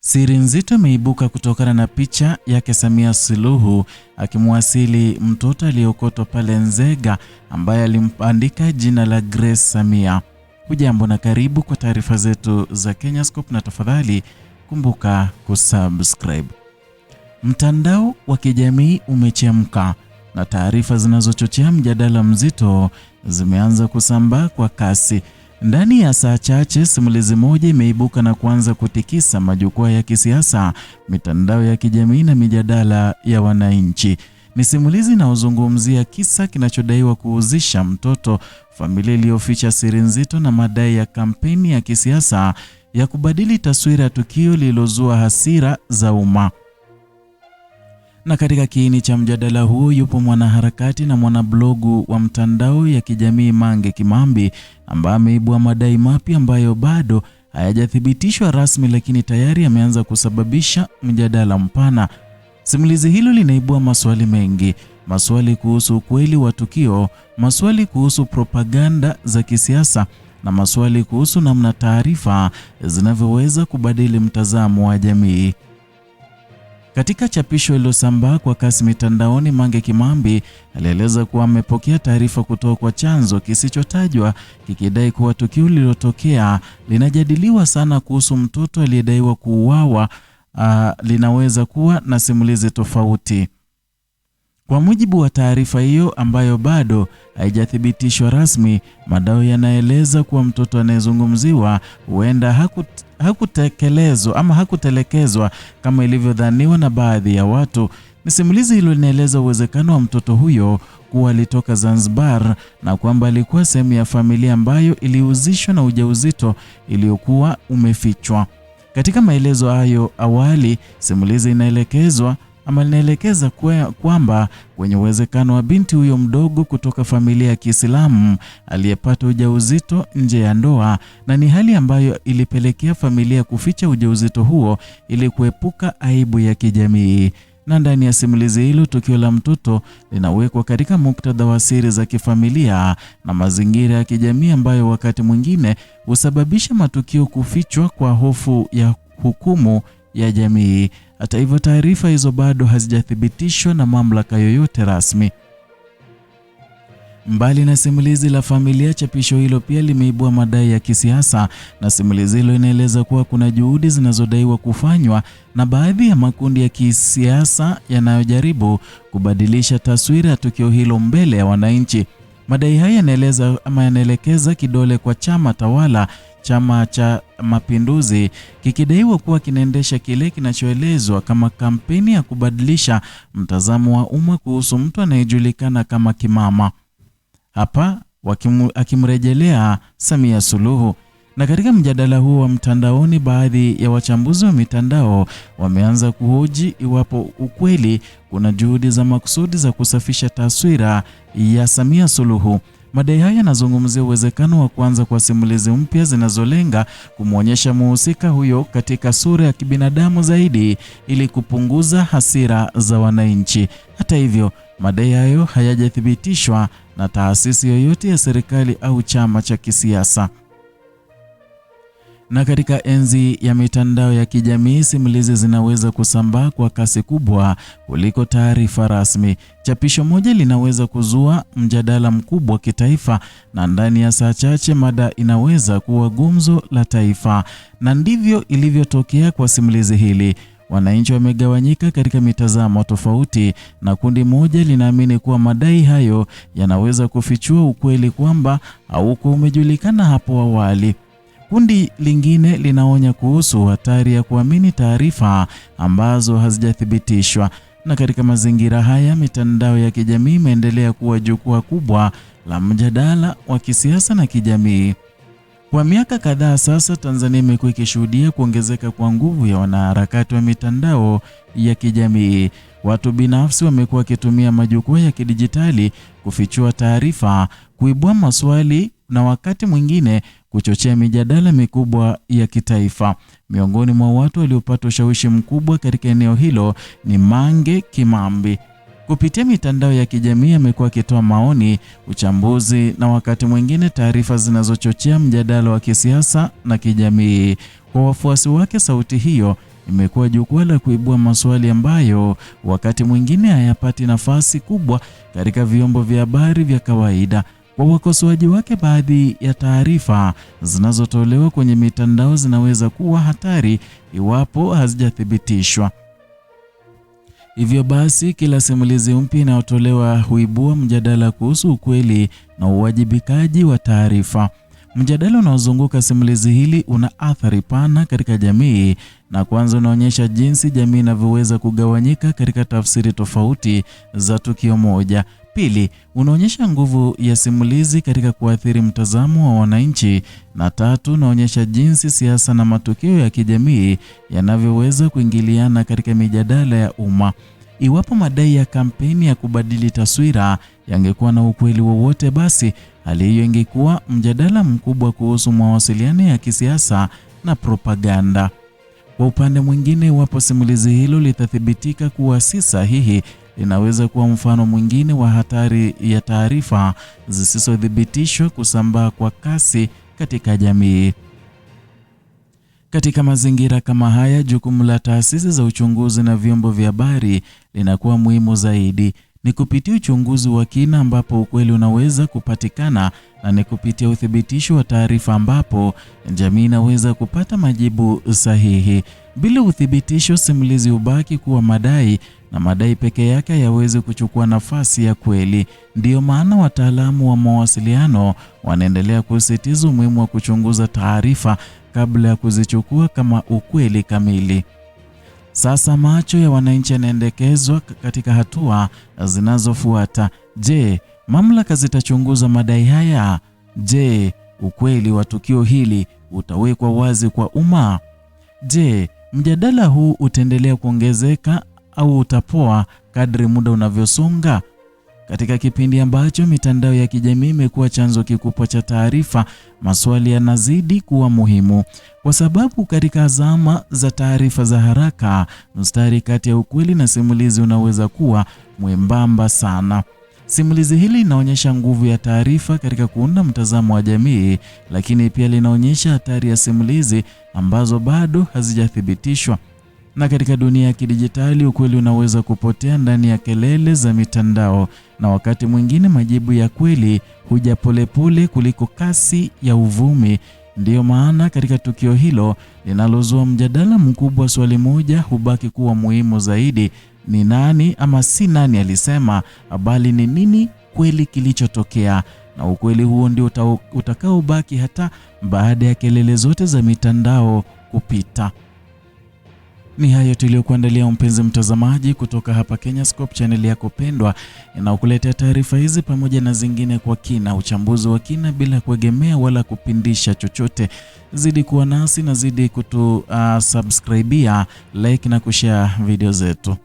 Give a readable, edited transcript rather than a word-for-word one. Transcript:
Siri nzito imeibuka kutokana na picha yake Samia Suluhu akimwasili mtoto aliyeokotwa pale Nzega ambaye alimpandika jina la Grace Samia. Hujambo na karibu kwa taarifa zetu za Kenyascope, na tafadhali kumbuka kusubscribe. Mtandao wa kijamii umechemka na taarifa zinazochochea mjadala mzito zimeanza kusambaa kwa kasi. Ndani ya saa chache simulizi moja imeibuka na kuanza kutikisa majukwaa ya kisiasa, mitandao ya kijamii na mijadala ya wananchi. Ni simulizi inayozungumzia kisa kinachodaiwa kuhusisha mtoto, familia iliyoficha siri nzito na madai ya kampeni ya kisiasa ya kubadili taswira ya tukio lililozua hasira za umma. Na katika kiini cha mjadala huo yupo mwanaharakati na mwanablogu wa mtandao ya kijamii Mange Kimambi, ambaye ameibua madai mapya ambayo bado hayajathibitishwa rasmi, lakini tayari yameanza kusababisha mjadala mpana. Simulizi hilo linaibua maswali mengi, maswali kuhusu ukweli wa tukio, maswali kuhusu propaganda za kisiasa na maswali kuhusu namna taarifa zinavyoweza kubadili mtazamo wa jamii. Katika chapisho lililosambaa kwa kasi mitandaoni, Mange Kimambi alieleza kuwa amepokea taarifa kutoka kwa chanzo kisichotajwa kikidai kuwa tukio lililotokea linajadiliwa sana kuhusu mtoto aliyedaiwa kuuawa linaweza kuwa na simulizi tofauti. Kwa mujibu wa taarifa hiyo ambayo bado haijathibitishwa rasmi, madai yanaeleza kuwa mtoto anayezungumziwa huenda hakutelekezwa kama ilivyodhaniwa na baadhi ya watu. Simulizi hilo linaeleza uwezekano wa mtoto huyo kuwa alitoka Zanzibar na kwamba alikuwa sehemu ya familia ambayo ilihusishwa na ujauzito iliyokuwa umefichwa. Katika maelezo hayo awali, simulizi linaelekeza kwamba kwenye uwezekano wa binti huyo mdogo kutoka familia ya Kiislamu aliyepata ujauzito nje ya ndoa, na ni hali ambayo ilipelekea familia kuficha ujauzito huo ili kuepuka aibu ya kijamii. Na ndani ya simulizi hilo, tukio la mtoto linawekwa katika muktadha wa siri za kifamilia na mazingira ya kijamii ambayo wakati mwingine husababisha matukio kufichwa kwa hofu ya hukumu ya jamii. Hata hivyo, taarifa hizo bado hazijathibitishwa na mamlaka yoyote rasmi. Mbali na simulizi la familia, chapisho hilo pia limeibua madai ya kisiasa, na simulizi hilo inaeleza kuwa kuna juhudi zinazodaiwa kufanywa na baadhi ya makundi ya kisiasa yanayojaribu kubadilisha taswira ya tukio hilo mbele ya wananchi. Madai haya yanaelekeza kidole kwa chama tawala, Chama cha Mapinduzi, kikidaiwa kuwa kinaendesha kile kinachoelezwa kama kampeni ya kubadilisha mtazamo wa umma kuhusu mtu anayejulikana kama Kimama, hapa akimrejelea Samia Suluhu. Na katika mjadala huo wa mtandaoni, baadhi ya wachambuzi wa mitandao wameanza kuhoji iwapo ukweli kuna juhudi za makusudi za kusafisha taswira ya Samia Suluhu. Madai haya yanazungumzia uwezekano wa kuanza kwa simulizi mpya zinazolenga kumwonyesha mhusika huyo katika sura ya kibinadamu zaidi ili kupunguza hasira za wananchi. Hata hivyo, madai hayo hayajathibitishwa na taasisi yoyote ya serikali au chama cha kisiasa. Na katika enzi ya mitandao ya kijamii, simulizi zinaweza kusambaa kwa kasi kubwa kuliko taarifa rasmi. Chapisho moja linaweza kuzua mjadala mkubwa kitaifa, na ndani ya saa chache mada inaweza kuwa gumzo la taifa. Na ndivyo ilivyotokea kwa simulizi hili. Wananchi wamegawanyika katika mitazamo tofauti, na kundi moja linaamini kuwa madai hayo yanaweza kufichua ukweli kwamba haukuwa umejulikana hapo awali. Kundi lingine linaonya kuhusu hatari ya kuamini taarifa ambazo hazijathibitishwa. Na katika mazingira haya, mitandao ya kijamii imeendelea kuwa jukwaa kubwa la mjadala wa kisiasa na kijamii. Kwa miaka kadhaa sasa, Tanzania imekuwa ikishuhudia kuongezeka kwa nguvu ya wanaharakati wa mitandao ya kijamii. Watu binafsi wamekuwa wakitumia majukwaa ya kidijitali kufichua taarifa, kuibua maswali na wakati mwingine kuchochea mijadala mikubwa ya kitaifa. Miongoni mwa watu waliopata ushawishi mkubwa katika eneo hilo ni Mange Kimambi. Kupitia mitandao ya kijamii amekuwa akitoa maoni, uchambuzi na wakati mwingine taarifa zinazochochea mjadala wa kisiasa na kijamii. Kwa wafuasi wake, sauti hiyo imekuwa jukwaa la kuibua maswali ambayo wakati mwingine hayapati nafasi kubwa katika vyombo vya habari vya kawaida. Kwa wakosoaji wake, baadhi ya taarifa zinazotolewa kwenye mitandao zinaweza kuwa hatari iwapo hazijathibitishwa. Hivyo basi, kila simulizi mpya inayotolewa huibua mjadala kuhusu ukweli na uwajibikaji wa taarifa. Mjadala unaozunguka simulizi hili una athari pana katika jamii, na kwanza unaonyesha jinsi jamii inavyoweza kugawanyika katika tafsiri tofauti za tukio moja. Pili, unaonyesha nguvu ya simulizi katika kuathiri mtazamo wa wananchi, na tatu, unaonyesha jinsi siasa na matukio ya kijamii yanavyoweza kuingiliana katika mijadala ya umma. Iwapo madai ya kampeni ya kubadili taswira yangekuwa na ukweli wowote, basi hali hiyo ingekuwa mjadala mkubwa kuhusu mawasiliano ya kisiasa na propaganda. Kwa upande mwingine, iwapo simulizi hilo litathibitika kuwa si sahihi, linaweza kuwa mfano mwingine wa hatari ya taarifa zisizothibitishwa kusambaa kwa kasi katika jamii. Katika mazingira kama haya, jukumu la taasisi za uchunguzi na vyombo vya habari linakuwa muhimu zaidi. Ni kupitia uchunguzi wa kina ambapo ukweli unaweza kupatikana, na ni kupitia uthibitisho wa taarifa ambapo jamii inaweza kupata majibu sahihi. Bila uthibitisho, simulizi hubaki kuwa madai, na madai peke yake hayawezi kuchukua nafasi ya kweli. Ndiyo maana wataalamu wa mawasiliano wanaendelea kusisitiza umuhimu wa kuchunguza taarifa kabla ya kuzichukua kama ukweli kamili. Sasa macho ya wananchi yanaelekezwa katika hatua zinazofuata. Je, mamlaka zitachunguza madai haya? Je, ukweli wa tukio hili utawekwa wazi kwa umma? Je, mjadala huu utaendelea kuongezeka au utapoa kadri muda unavyosonga? Katika kipindi ambacho mitandao ya kijamii imekuwa chanzo kikubwa cha taarifa, maswali yanazidi kuwa muhimu, kwa sababu katika zama za taarifa za haraka, mstari kati ya ukweli na simulizi unaweza kuwa mwembamba sana. Simulizi hili linaonyesha nguvu ya taarifa katika kuunda mtazamo wa jamii, lakini pia linaonyesha hatari ya simulizi ambazo bado hazijathibitishwa. Na katika dunia ya kidijitali, ukweli unaweza kupotea ndani ya kelele za mitandao, na wakati mwingine majibu ya kweli huja polepole kuliko kasi ya uvumi. Ndiyo maana katika tukio hilo linalozua mjadala mkubwa, swali moja hubaki kuwa muhimu zaidi: ni nani ama si nani alisema, bali ni nini kweli kilichotokea. Na ukweli huo ndio utakaobaki hata baada ya kelele zote za mitandao kupita. Ni hayo tuliyokuandalia mpenzi mtazamaji, kutoka hapa Kenyascope, channel yako pendwa inayokuletea taarifa hizi pamoja na zingine kwa kina, uchambuzi wa kina bila kuegemea wala kupindisha chochote. Zidi kuwa nasi na zidi subscribia, like na kushare video zetu.